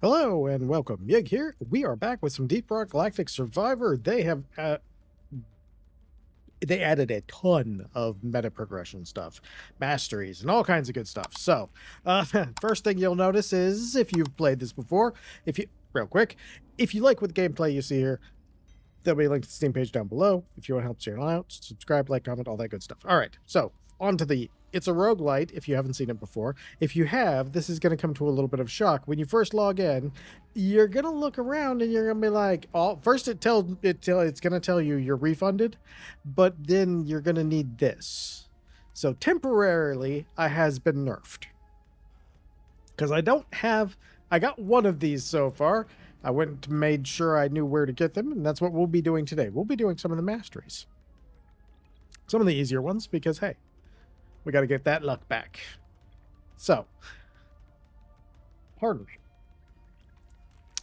Hello and welcome. Yig here. We are back with some Deep Rock Galactic Survivor. They added a ton of meta progression stuff, masteries, and all kinds of good stuff. So, first thing you'll notice is if you've played this before, real quick, if you like what gameplay you see here, there'll be a link to the Steam page down below. If you want to help the channel out, subscribe, like, comment, all that good stuff. All right, so on to it's a roguelite if you haven't seen it before. If you have, this is going to come to a little bit of shock. When you first log in, you're going to look around and you're going to be like, first it's going to tell you you're refunded, but then you're going to need this. So temporarily, I has been nerfed. Because I got one of these so far. I went and made sure I knew where to get them, and that's what we'll be doing today. We'll be doing some of the masteries. Some of the easier ones, because, hey, we got to get that luck back. So, pardon me.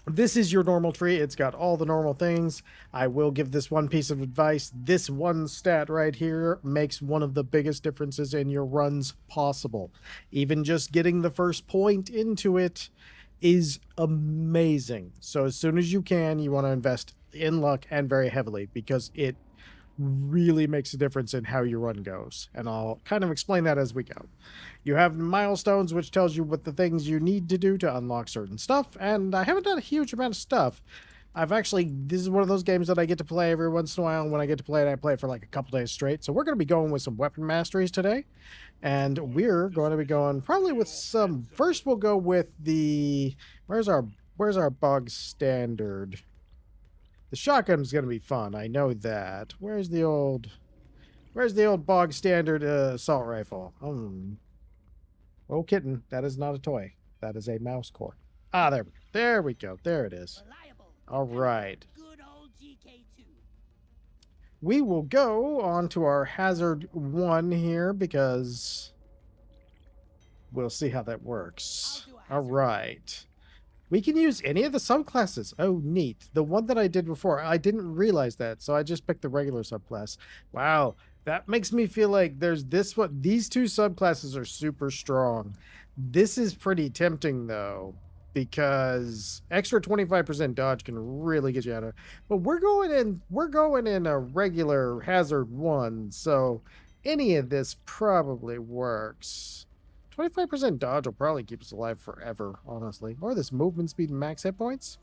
This is your normal tree. It's got all the normal things. I will give this one piece of advice. This one stat right here makes one of the biggest differences in your runs possible. Even just getting the first point into it is amazing. So as soon as you can, you want to invest in luck and very heavily, because it really makes a difference in how your run goes. And I'll kind of explain that as we go. You have milestones, which tells you what the things you need to do to unlock certain stuff. And I haven't done a huge amount of stuff. This is one of those games that I get to play every once in a while. And when I get to play it, I play it for like a couple days straight. So we're going to be going with some weapon masteries today. And we're going to be going probably with some, first we'll go with where's our bog standard? The shotgun's going to be fun. I know that. Where's the old bog standard assault rifle? Oh, kitten. That is not a toy. That is a mouse core. Ah, there we go. There it is. All right. We will go on to our hazard 1 here, because we'll see how that works. All right. We can use any of the subclasses. Oh, neat. The one that I did before, I didn't realize that, so I just picked the regular subclass. Wow, that makes me feel like there's this one. These two subclasses are super strong. This is pretty tempting, though, because extra 25% dodge can really get you out of it. But we're going in a regular hazard 1, so any of this probably works. 25% dodge will probably keep us alive forever, honestly. Or this movement speed and max hit points.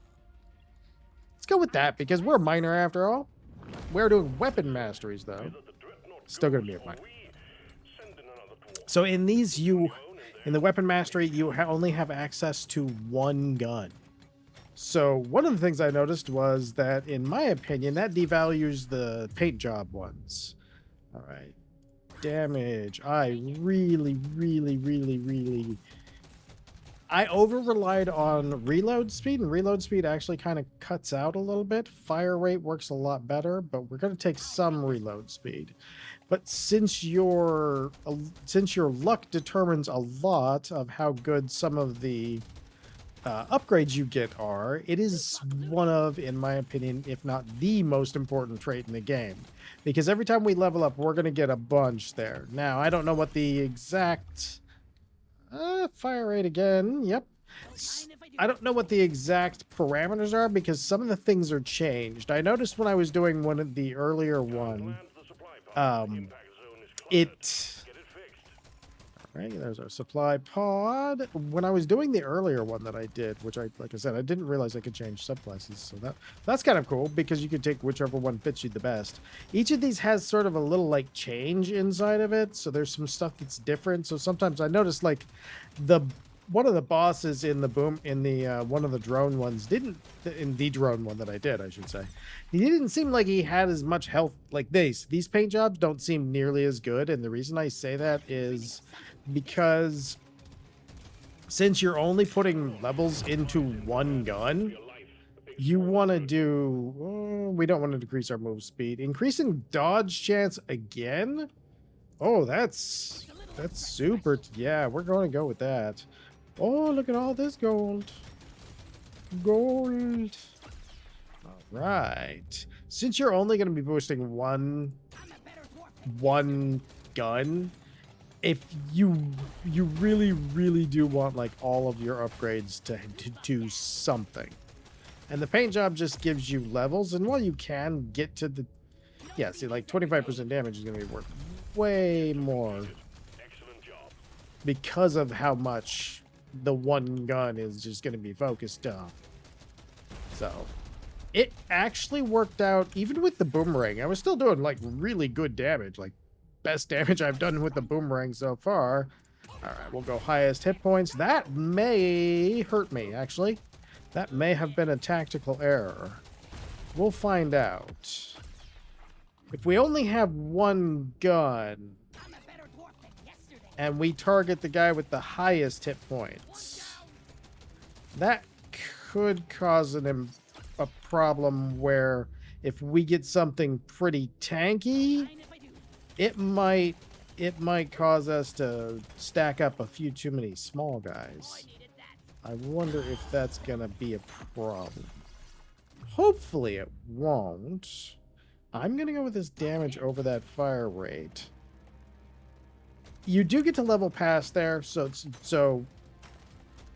Let's go with that, because we're a miner after all. We're doing weapon masteries, though. Still going to be a miner. So in the weapon mastery, you only have access to one gun. So one of the things I noticed was that, in my opinion, that devalues the paint job ones. All right. Damage. I over-relied on reload speed, and reload speed actually kind of cuts out a little bit. Fire rate works a lot better, but we're going to take some reload speed. But since your luck determines a lot of how good some of the upgrades you get are, it is one of, in my opinion, if not the most important trait in the game. Because every time we level up, we're going to get a bunch there. Now, I don't know what the exact... fire rate again. Yep. I don't know what the exact parameters are, because some of the things are changed. I noticed when I was doing one of the earlier one, Right, there's our supply pod. When I was doing the earlier one that I did, which like I said, I didn't realize I could change subclasses. So that's kind of cool, because you can take whichever one fits you the best. Each of these has sort of a little like change inside of it. So there's some stuff that's different. So sometimes I noticed like one of the bosses in one of the drone ones in the drone one that I did, I should say, he didn't seem like he had as much health like these paint jobs don't seem nearly as good. And the reason I say that is because since you're only putting levels into one gun, you want to we don't want to decrease our move speed. Increasing dodge chance again. Oh, that's super. Yeah, we're going to go with that. Oh, look at all this gold. Gold. All right. Since you're only going to be boosting one gun, if you really do want like all of your upgrades to do something, and the paint job just gives you levels, and while you can get to the, yeah, see, like 25% damage is going to be worth way more because of how much the one gun is just going to be focused on. So it actually worked out even with the boomerang. I was still doing like really good damage, like best damage I've done with the boomerang so far. All right, we'll go highest hit points. That may hurt me, actually. That may have been a tactical error. We'll find out. If we only have one gun and we target the guy with the highest hit points, that could cause a problem where if we get something pretty tanky, it might cause us to stack up a few too many small guys. I wonder if that's gonna be a problem. Hopefully it won't. I'm gonna go with this damage over that fire rate. You do get to level past there, so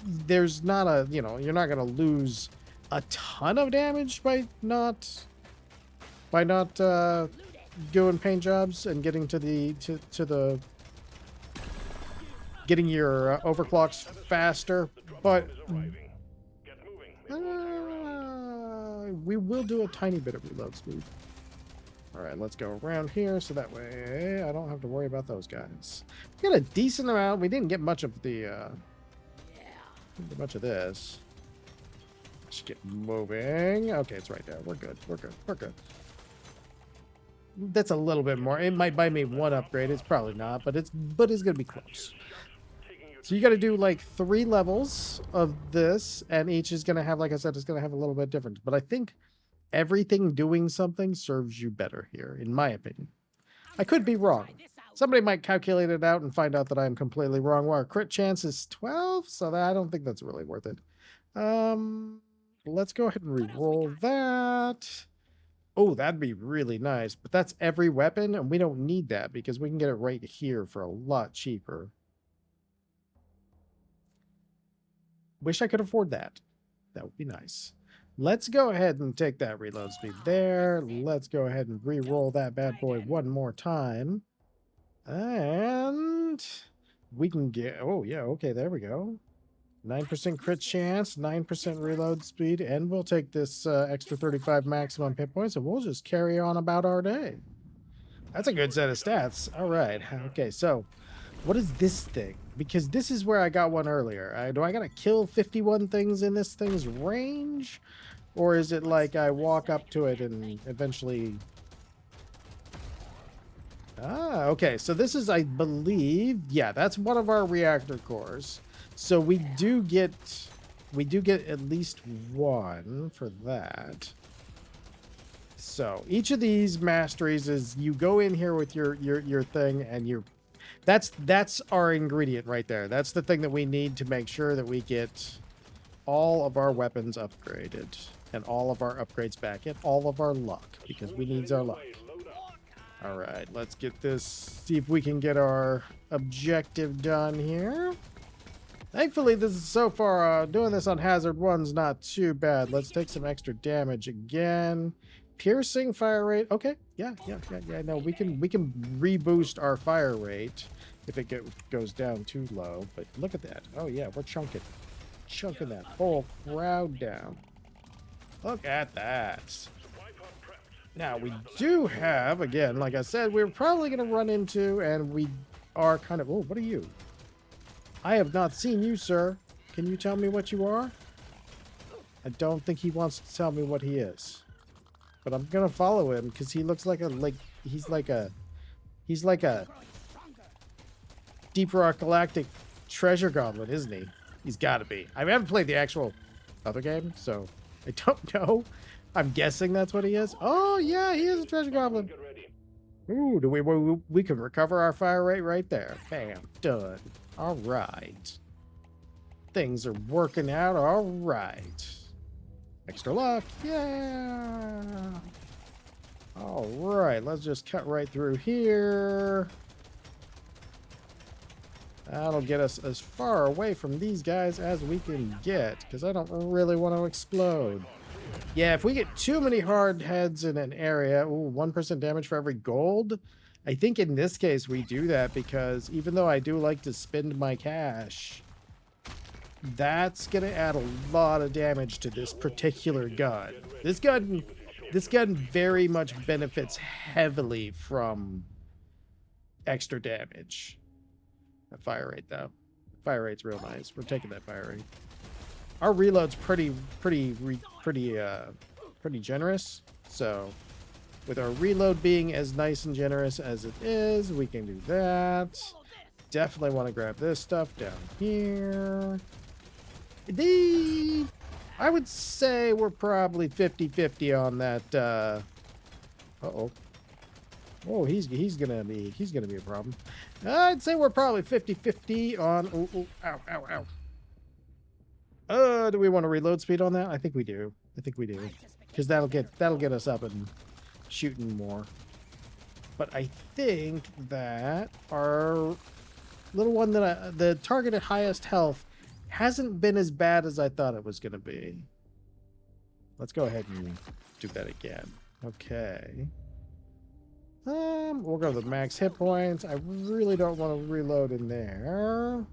there's not a, you know, you're not gonna lose a ton of damage by not doing paint jobs and getting to the getting your overclocks faster, but we will do a tiny bit of reload speed. All right, let's go around here so that way I don't have to worry about those guys. We got a decent amount. We didn't get much of the much of this. Let's get moving. Okay, it's right there. We're good. We're good. We're good. That's a little bit more. It might buy me one upgrade. It's probably not, but it's gonna be close. So you got to do like 3 levels of this, and each is gonna have, like I said, it's gonna have a little bit different. But I think everything doing something serves you better here, in my opinion. I could be wrong. Somebody might calculate it out and find out that I'm completely wrong. Well, our crit chance is 12, so I don't think that's really worth it. Let's go ahead and re-roll that. Oh, that'd be really nice, but that's every weapon, and we don't need that because we can get it right here for a lot cheaper. Wish I could afford that. That would be nice. Let's go ahead and take that reload speed there. Let's go ahead and re-roll that bad boy one more time. And we can get, oh yeah, okay, there we go. 9% crit chance, 9% reload speed, and we'll take this extra 35 maximum hit points, and we'll just carry on about our day. That's a good set of stats. All right. Okay, so what is this thing? Because this is where I got one earlier. Do I gotta kill 51 things in this thing's range? Or is it like I walk up to it and eventually... Ah, okay. So this is, I believe... Yeah, that's one of our reactor cores. So we do get at least one for that. So each of these masteries is you go in here with your thing, and that's our ingredient right there. That's the thing that we need to make sure that we get all of our weapons upgraded and all of our upgrades back and all of our luck, because we needs our luck. All right, let's get this, see if we can get our objective done here. Thankfully, this is so far, doing this on Hazard 1's not too bad. Let's take some extra damage again. Piercing fire rate. Okay, yeah. No, we can reboost our fire rate if it goes down too low. But look at that. Oh yeah, we're chunking that whole crowd down. Look at that. Now we do have, again, like I said, we're probably going to run into, and we are kind of. Oh, what are you? I have not seen you, sir. Can you tell me what you are? I don't think he wants to tell me what he is. But I'm gonna follow him because he looks like he's like a Deep Rock Galactic treasure goblin, isn't he? He's gotta be. I haven't played the actual other game, so I don't know. I'm guessing that's what he is. Oh yeah, he is a treasure goblin. Ooh, we can recover our fire rate right there. Bam, done. All right. Things are working out all right. Extra luck, yeah. All right, let's just cut right through here. That'll get us as far away from these guys as we can get, because I don't really want to explode. Yeah, if we get too many hard heads in an area, ooh, 1% damage for every gold. I think in this case we do that because even though I do like to spend my cash, that's going to add a lot of damage to this particular gun. This gun very much benefits heavily from extra damage. That fire rate, though. Fire rate's real nice. We're taking that fire rate. Our reload's pretty generous. So, with our reload being as nice and generous as it is, we can do that. Definitely want to grab this stuff down here. I would say we're probably 50-50 on that. Uh-oh. Oh, he's gonna be a problem. I'd say we're probably 50-50 on. Oh, ow, ow, ow. Do we want to reload speed on that? I think we do. Because that'll get us up and shooting more. But I think that our little one that the target at highest health hasn't been as bad as I thought it was going to be. Let's go ahead and do that again. Okay. We'll go to the max hit points. I really don't want to reload in there.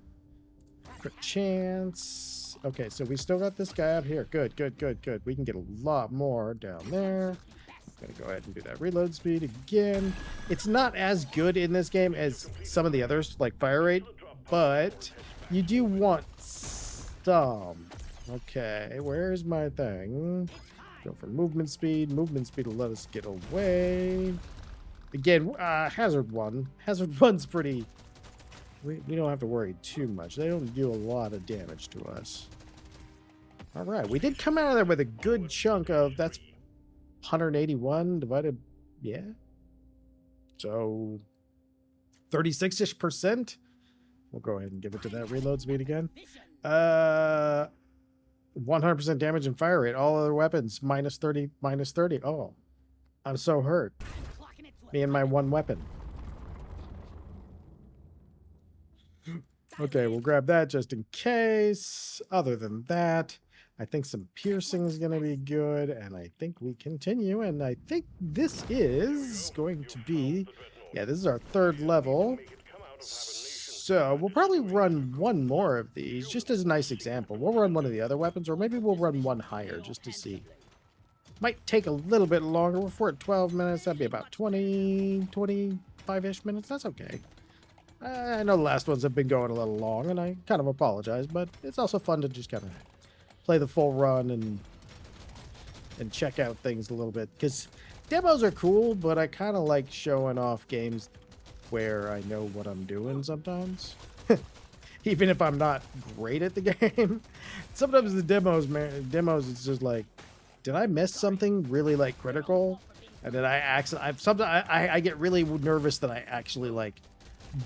Crit chance. Okay, so we still got this guy up here. Good. We can get a lot more down there. I'm gonna go ahead and do that reload speed again. It's not as good in this game as some of the others, like fire rate, but you do want some. Okay, where's my thing? Go for movement speed. Movement speed will let us get away. Again, hazard one. Hazard one's pretty... We don't have to worry too much. They don't do a lot of damage to us. All right, we did come out of there with a good chunk of... That's 181 divided... Yeah. So... 36-ish%. We'll go ahead and give it to that reload speed again. 100% damage and fire rate. All other weapons, minus 30. Oh, I'm so hurt. Me and my one weapon. Okay, we'll grab that just in case. Other than that, I think some piercing is going to be good, and I think we continue, and I think this is going to be... Yeah, this is our third level. So we'll probably run one more of these, just as a nice example. We'll run one of the other weapons, or maybe we'll run one higher, just to see. Might take a little bit longer. If we're at 12 minutes, that'd be about 25-ish minutes. That's okay. I know the last ones have been going a little long, and I kind of apologize, but it's also fun to just kind of play the full run and check out things a little bit. Because demos are cool, but I kind of like showing off games where I know what I'm doing sometimes. Even if I'm not great at the game. Sometimes the demos, it's just like, did I miss something really like critical? And then I get really nervous that I actually like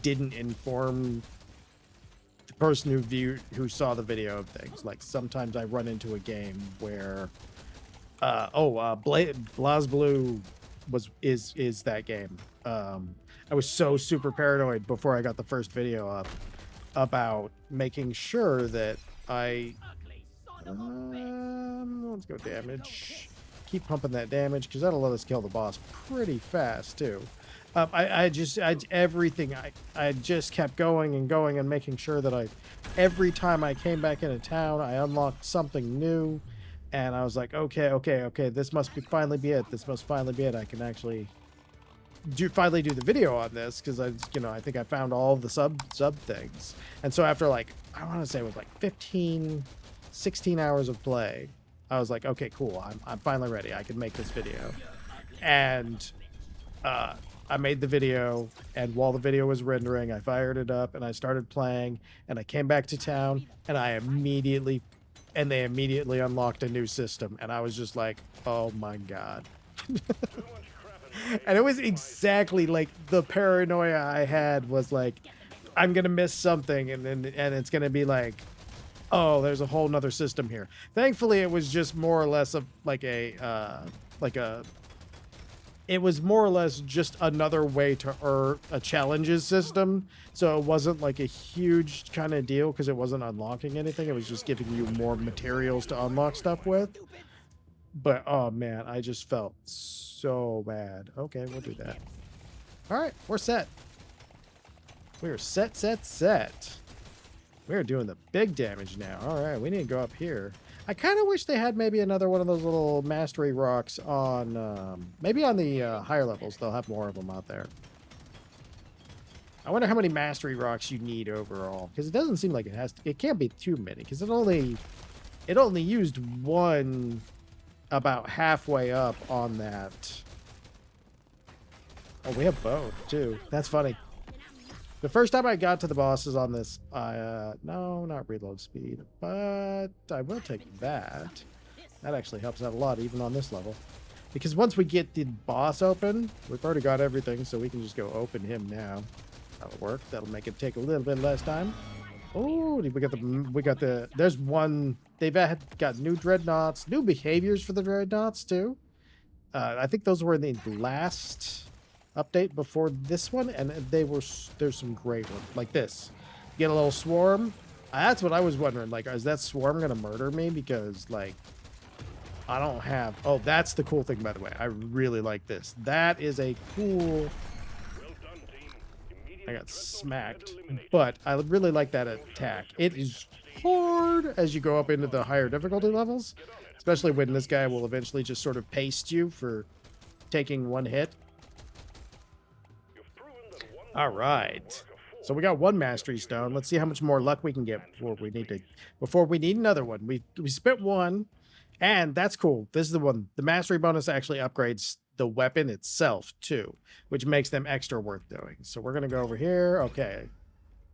didn't inform the person who saw the video of things. Like sometimes I run into a game where BlazBlue is that game. I was so super paranoid before I got the first video up about making sure that I let's go damage. Keep pumping that damage because that'll let us kill the boss pretty fast too. I just kept going and making sure that every time I came back into town, I unlocked something new, and I was like, okay, this must finally be it. This must finally be it. I can actually finally do the video on this because I think I found all the sub things, and so after like I want to say it was like 16 hours of play, I was like, okay, cool. I'm finally ready. I can make this video, and I made the video, and while the video was rendering, I fired it up and I started playing, and I came back to town, and they immediately unlocked a new system, and I was just like, oh my god. And it was exactly like the paranoia I had was like, I'm gonna miss something, and it's gonna be like, oh, there's a whole nother system here. Thankfully, it was just more or less of like a it was more or less just another way to earn a challenges system. So it wasn't like a huge kind of deal because it wasn't unlocking anything. It was just giving you more materials to unlock stuff with. But oh man, I just felt so bad. Okay, we'll do that. All right, we're set. We are set. We're doing the big damage now. All right, we need to go up here. I kind of wish they had maybe another one of those little mastery rocks on, maybe on the higher levels. They'll have more of them out there. I wonder how many mastery rocks you need overall, because it doesn't seem like it has. It can't be too many, because it only used one about halfway up on that. Oh, we have both too. That's funny. The first time I got to the bosses on this, no, not reload speed, but I will take that. That actually helps out a lot, even on this level. Because once we get the boss open, we've already got everything, so we can just go open him now. That'll work. That'll make it take a little bit less time. Oh, we got the, there's one, they've got new dreadnoughts, new behaviors for the dreadnoughts too. I think those were in the last update before this one, and there's some great ones like this. Get a little swarm. That's what I was wondering, like, is that swarm gonna murder me? Because like I don't have, oh, that's the cool thing, by the way. I really like this. That is a cool, I got smacked, but I really like that attack. It is hard as you go up into the higher difficulty levels, especially when this guy will eventually just sort of paste you for taking one hit. All right, so we got one mastery stone. Let's see how much more luck we can get before we need another one. We spent one, and that's cool. This is the one. The mastery bonus actually upgrades the weapon itself too, which makes them extra worth doing. So we're gonna go over here. Okay,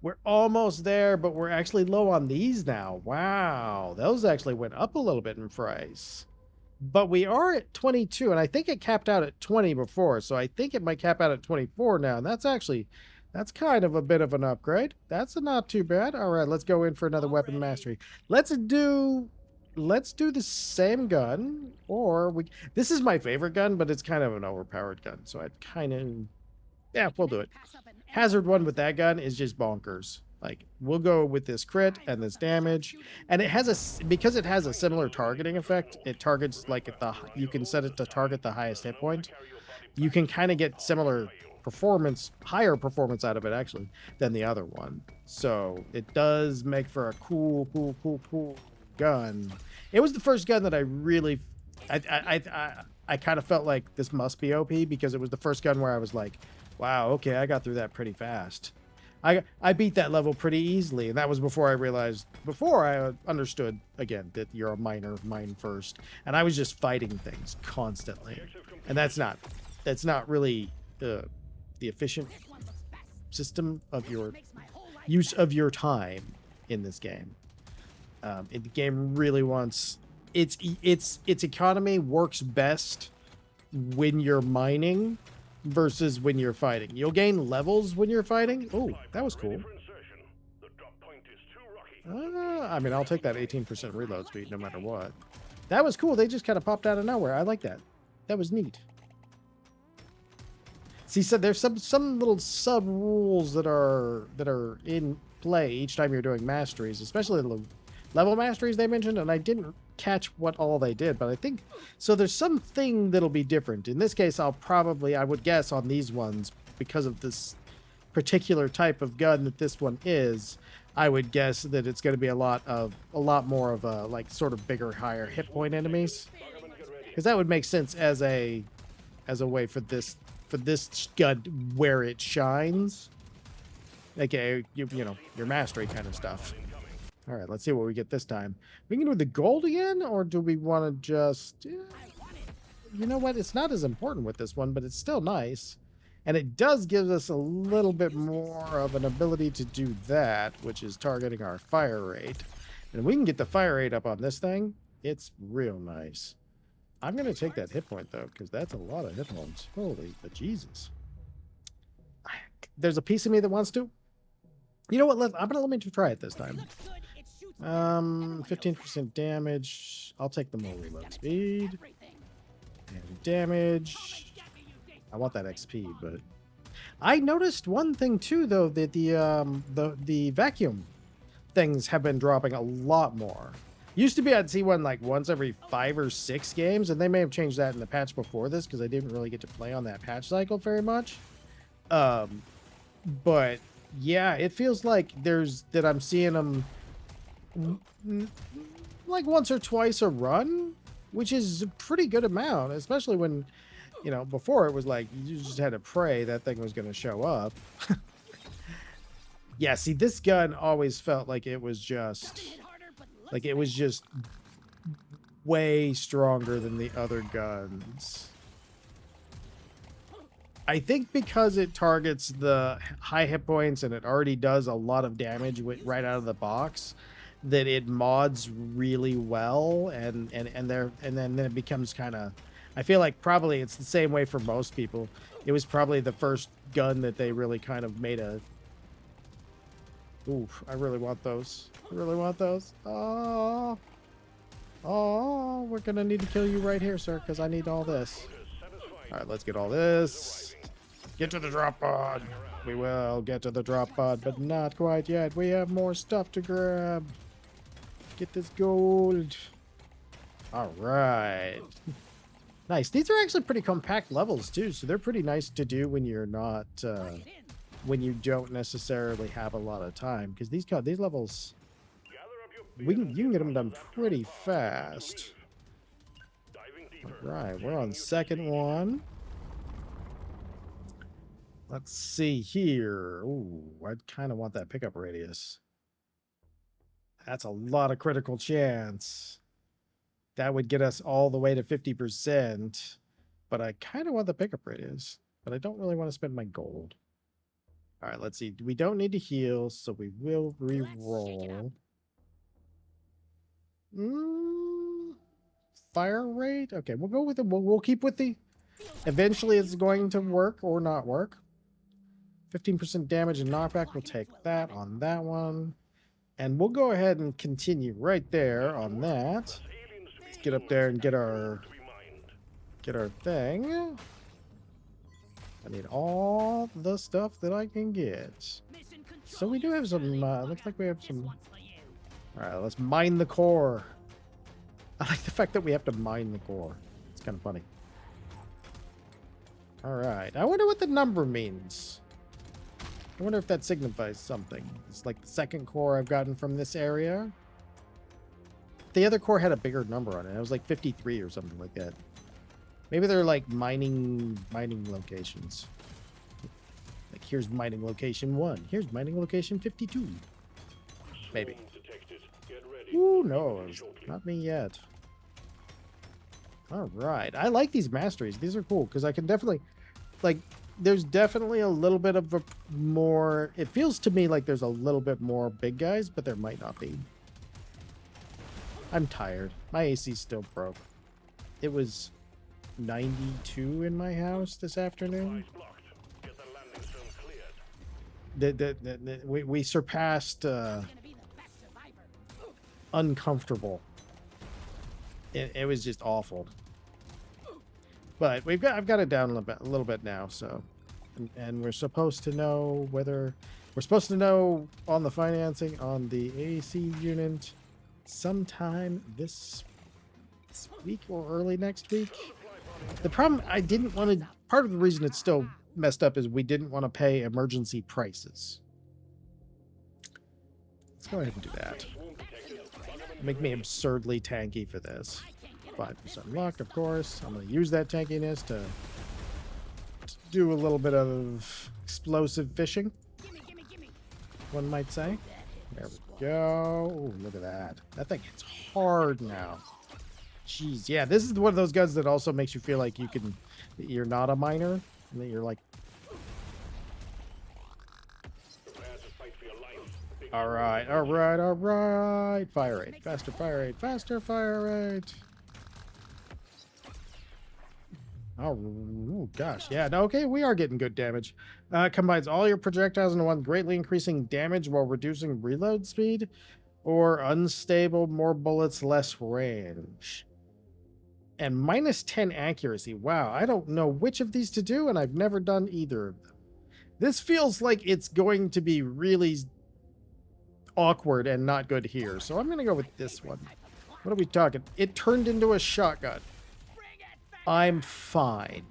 we're almost there, but we're actually low on these now. Wow, those actually went up a little bit in price. But we are at 22, and I think it capped out at 20 before, so I think it might cap out at 24 now, and that's kind of a bit of an upgrade. That's not too bad. All right, let's go in for another weapon mastery. Let's do the same gun, or this is my favorite gun, but it's kind of an overpowered gun, so I'd kind of, yeah, we'll do it. Hazard 1 with that gun is just bonkers. Like, we'll go with this crit and this damage, and it has because it has a similar targeting effect. It targets like you can set it to target the highest hit point. You can kind of get similar performance, higher performance out of it actually than the other one. So it does make for a cool gun. It was the first gun that I really, I kind of felt like this must be OP, because it was the first gun where I was like, wow, okay, I got through that pretty fast. I beat that level pretty easily, and that was before I understood, again, that you're a miner, mine first, and I was just fighting things constantly, and that's not really the efficient system of your use of your time in this game. The game really wants its economy works best when you're mining versus when you're fighting. You'll gain levels when you're fighting. Oh, that was cool. I mean, I'll take that 18% reload speed no matter what. That was cool. They just kind of popped out of nowhere. I like that. That was neat. See, so there's some little sub rules that are in play each time you're doing masteries, especially the level masteries they mentioned, and I didn't catch what all they did, but I think so there's something that'll be different. In this case, I would guess on these ones, because of this particular type of gun that this one is, I would guess that it's going to be a lot more of a like sort of bigger, higher hit point enemies, because that would make sense as a way for this gun where it shines, aka you know, your mastery kind of stuff. All right, let's see what we get this time. We can do the gold again, or do we want to just... You know what? It's not as important with this one, but it's still nice. And it does give us a little bit more of an ability to do that, which is targeting our fire rate. And we can get the fire rate up on this thing. It's real nice. I'm going to take that hit point, though, because that's a lot of hit points. Holy Jesus. There's a piece of me that wants to. You know what? Let me try it this time. 15% damage. I'll take the more reload speed. And damage. I want that XP, but I noticed one thing too, though, that the vacuum things have been dropping a lot more. Used to be I'd see one like once every 5 or 6 games, and they may have changed that in the patch before this because I didn't really get to play on that patch cycle very much. But yeah, it feels like I'm seeing them like once or twice a run, which is a pretty good amount, especially when, you know, before it was like you just had to pray that thing was going to show up. Yeah, see, this gun always felt like it was just way stronger than the other guns. I think because it targets the high hit points and it already does a lot of damage right out of the box, that it mods really well, and then it becomes kind of, I feel like probably it's the same way for most people. It was probably the first gun that they really kind of made a, ooh, I really want those. I really want those. Oh, we're gonna need to kill you right here, sir, because I need all this. All right, let's get all this. Get to the drop pod. We will get to the drop pod, but not quite yet. We have more stuff to grab. Get this gold. All right. Nice. These are actually pretty compact levels too, so they're pretty nice to do when you're not, when you don't necessarily have a lot of time, because these levels, you can get them done pretty fast. All right, we're on second one. Let's see here. Ooh, I kind of want that pickup radius. That's a lot of critical chance. That would get us all the way to 50%. But I kind of want the pickup radius. But I don't really want to spend my gold. All right, let's see. We don't need to heal, so we will re-roll. Fire rate? Okay, we'll go with it. We'll keep with the... Eventually it's going to work or not work. 15% damage and knockback. We'll take that on that one. And we'll go ahead and continue right there on that. Let's get up there and get our thing. I need all the stuff that I can get. So we do have some, looks like we have some... All right, let's mine the core. I like the fact that we have to mine the core. It's kind of funny. All right, I wonder what the number means. I wonder if that signifies something. It's like the second core I've gotten from this area. The other core had a bigger number on it. It was like 53 or something like that. Maybe they're like mining locations. Like here's mining location 1. Here's mining location 52. Maybe. Who knows? Not me yet. All right. I like these masteries. These are cool because I can definitely, like, there's definitely a little bit of a more, it feels to me like there's a little bit more big guys, but there might not be. I'm tired. My AC's still broke. It was 92 in my house this afternoon. We surpassed uncomfortable. It was just awful. But I've got it down a little bit now, so, and we're supposed to know whether we're supposed to know on the financing on the AC unit sometime this week or early next week. The problem, I didn't want to, part of the reason it's still messed up is we didn't want to pay emergency prices. Let's go ahead and do that. Make me absurdly tanky for this. 5% luck, of course. I'm going to use that tankiness to do a little bit of explosive fishing, one might say. There we go. Ooh, look at that. That thing hits hard now. Jeez, yeah, this is one of those guns that also makes you feel like you're not a miner, and that you're like... All right. Fire rate. Faster fire rate. Faster fire rate. Oh, gosh. Yeah, no, okay, we are getting good damage. Combines all your projectiles into one, greatly increasing damage while reducing reload speed. Or unstable, more bullets, less range. And minus 10 accuracy. Wow, I don't know which of these to do, and I've never done either of them. This feels like it's going to be really awkward and not good here. So I'm going to go with this one. What are we talking? It turned into a shotgun. I'm fine.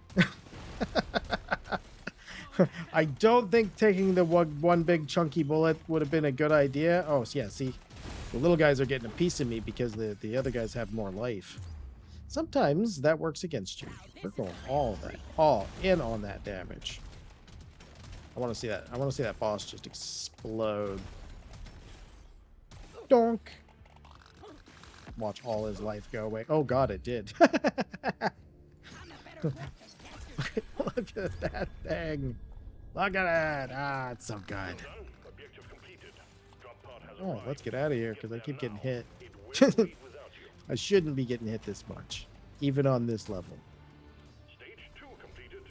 I don't think taking the one big chunky bullet would have been a good idea. Oh, yeah, see? The little guys are getting a piece of me because the other guys have more life. Sometimes that works against you. We're going all in on that damage. I want to see that. I want to see that boss just explode. Donk. Watch all his life go away. Oh god, it did. Look at that thing. Look at it. Ah, it's so good. Oh, let's get out of here because I keep getting hit. I shouldn't be getting hit this much, even on this level.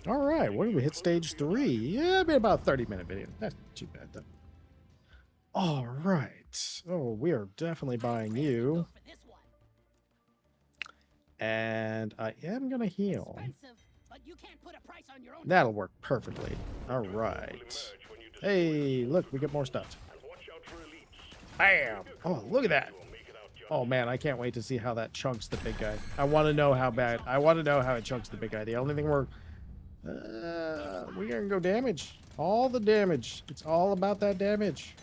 All right, when did we hit stage 3? Yeah, it'll be about a 30-minute video. That's not too bad, though. All right. Oh, we are definitely buying you. And I am going to heal. That'll work perfectly. All right. Hey, look, we get more stuff. Bam! Oh, look at that. Oh man, I can't wait to see how that chunks the big guy. I want to know how bad. I want to know how it chunks the big guy. The only thing we're gonna go damage. All the damage. It's all about that damage.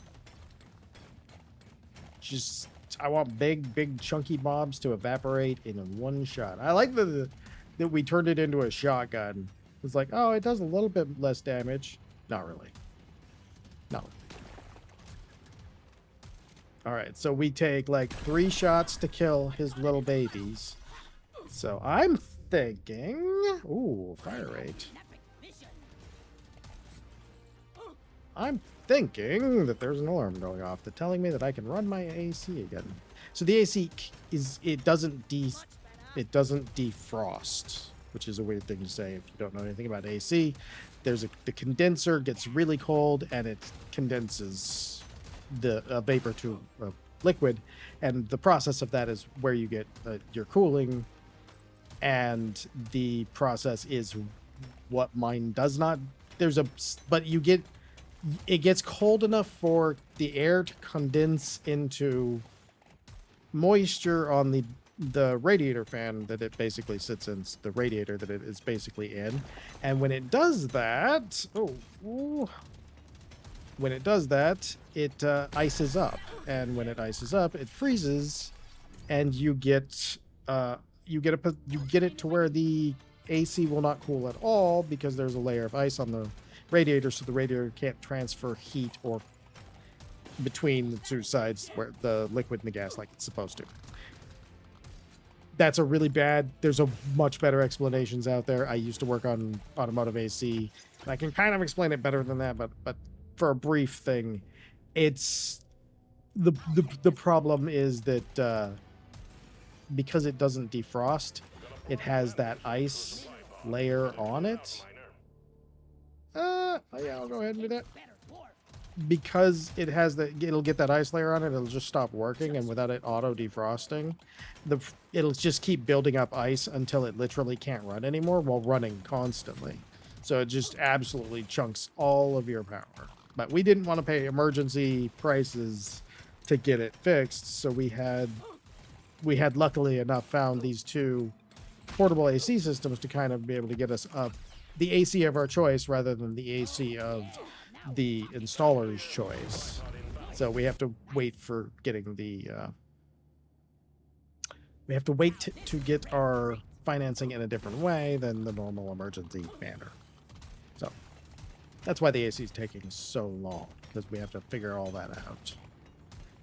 Just, I want big chunky mobs to evaporate in one shot. I like that we turned it into a shotgun. It's like, oh, it does a little bit less damage. Not really. No. All right, so we take like 3 shots to kill his little babies. So I'm thinking, ooh, fire rate. I'm thinking that there's an alarm going off that's telling me that I can run my AC again. So the AC it doesn't defrost, which is a weird thing to say if you don't know anything about AC. The condenser gets really cold and it condenses the vapor to liquid, and the process of that is where you get your cooling, and the process is what mine does not. But it gets cold enough for the air to condense into moisture on the radiator fan that it basically sits in, the radiator that it is basically in, and when it does that, when it does that, it ices up, and when it ices up, it freezes, and you get it to where the AC will not cool at all because there's a layer of ice on the radiator, so the radiator can't transfer heat or between the two sides where the liquid and the gas like it's supposed to. That's a really bad. There's a much better explanations out there. I used to work on automotive AC, and I can kind of explain it better than that, but for a brief thing, it's the problem is that because it doesn't defrost, it has that ice layer on it. Yeah, I'll go ahead and do that. Because it has it'll get that ice layer on it, it'll just stop working, and without it auto defrosting, it'll just keep building up ice until it literally can't run anymore while running constantly. So it just absolutely chunks all of your power. But we didn't want to pay emergency prices to get it fixed, so we had luckily enough found these 2 portable AC systems to kind of be able to get us up the AC of our choice rather than the AC of the installer's choice. So we have to wait for getting the we have to wait to get our financing in a different way than the normal emergency manner. So that's why the AC is taking so long, because we have to figure all that out.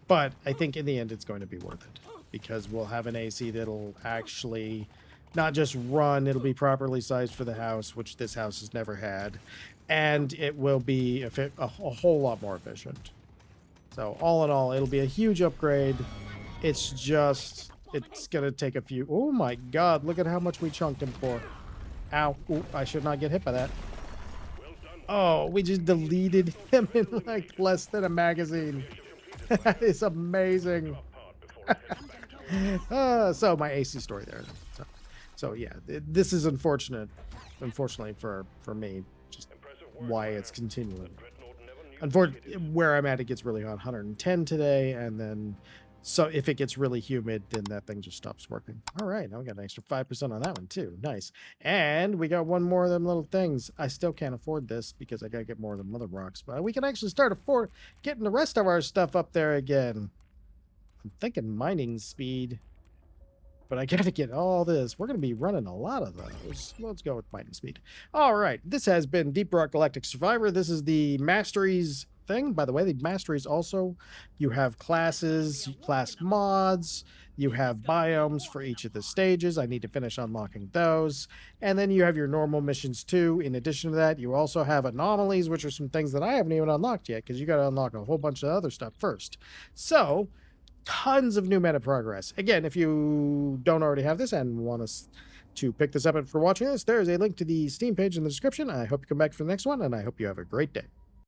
But I think in the end it's going to be worth it, because we'll have an AC that'll actually not just run, it'll be properly sized for the house, which this house has never had, and it will be a whole lot more efficient. So all in all, it'll be a huge upgrade. It's going to take a few... Oh my god, look at how much we chunked him for. Ow. Ooh, I should not get hit by that. Oh, we just deleted him in like less than a magazine. That is amazing. So my AC story there. So yeah, this is unfortunate. Unfortunately for me, just why it's continuing. Unfortunately, where I'm at, it gets really hot, 110 today, and then so if it gets really humid, then that thing just stops working. All right, now we got an extra 5% on that one too. Nice. And we got one more of them little things. I still can't afford this because I gotta get more of the mother rocks, but we can actually start getting the rest of our stuff up there again. I'm thinking mining speed. But I gotta get all this. We're gonna be running a lot of those. Let's go with mining speed. All right, this has been Deep Rock Galactic Survivor. This is the masteries thing. By the way, the masteries also, you have classes, class mods, you have biomes for each of the stages. I need to finish unlocking those. And then you have your normal missions too. In addition to that, you also have anomalies, which are some things that I haven't even unlocked yet, because you gotta unlock a whole bunch of other stuff first. So tons of new meta progress. Again, if you don't already have this and want us to pick this up for watching this, there's a link to the Steam page in the description. I hope you come back for the next one, and I hope you have a great day.